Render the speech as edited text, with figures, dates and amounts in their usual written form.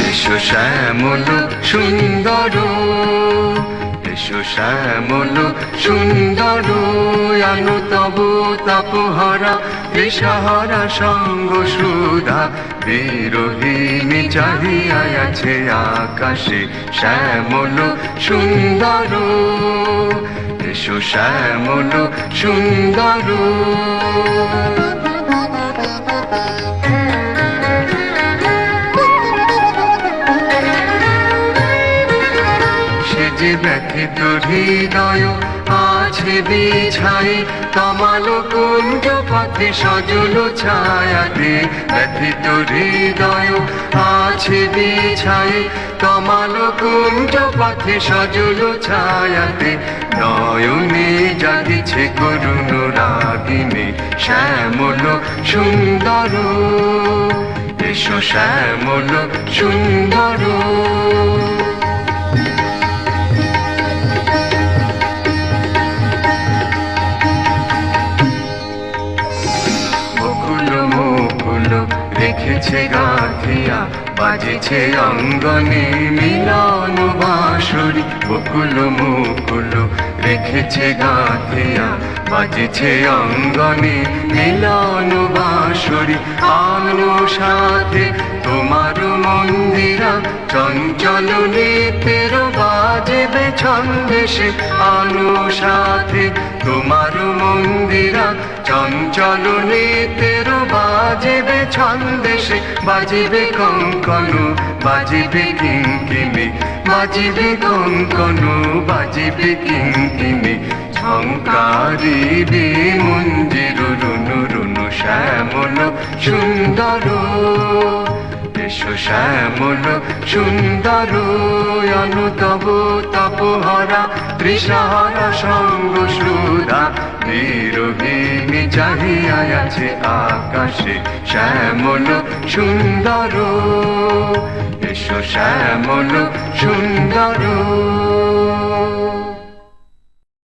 এসো শ্যামল সুন্দর, এসো শ্যামল সুন্দর, আলো তব তাপহারা দিশাহারা সঙ্গ সুধা বিরোহিণী চাহিয়া আছে আকাশে শ্যামল সুন্দর। এসো শ্যামল সুন্দর, যে ব্যথিত হৃদয় আছে বিছাই তমাল কুঞ্জ পথে সজল ছায়াতে। ব্যথিত হৃদয় আছে বিছাই তমাল কুঞ্জ পথে সজল ছায়াতে। নয়নে জাগিছে করুণ রাগিনী শ্যামল সুন্দর। এসো শ্যামল সুন্দর, রেখেছে গাঁথিয়া বাজেছে অঙ্গনে মিলন বাঁশরি। বকুল মুকুল রেখেছে গাঁথিয়া বাজেছে অঙ্গনে মিলন বাঁশরি। আলো সাথে তোমার মন্দিরা চঞ্চল নৃত্যের বাজবে ছন্দেশে। আলো সাথে তোমার মন্দিরা চঞ্চল নৃত্যের বাজবে ছন্দেশে। বাজিবে কঙ্কন বাজিবে কিঙ্কিণী, বাজিবে কঙ্কন বাজিবে কিঙ্কিণী। ঝঙ্কারিবে মঞ্জির রুনু রুনু শ্যামল সুন্দর। এসো শ্যামল সুন্দর, আলো তব তাপহারা তৃষাহারা সঙ্গ সুধা বিরোহিণী চাহিয়া আছে আকাশে শ্যামল সুন্দর। এসো শ্যামল সুন্দর।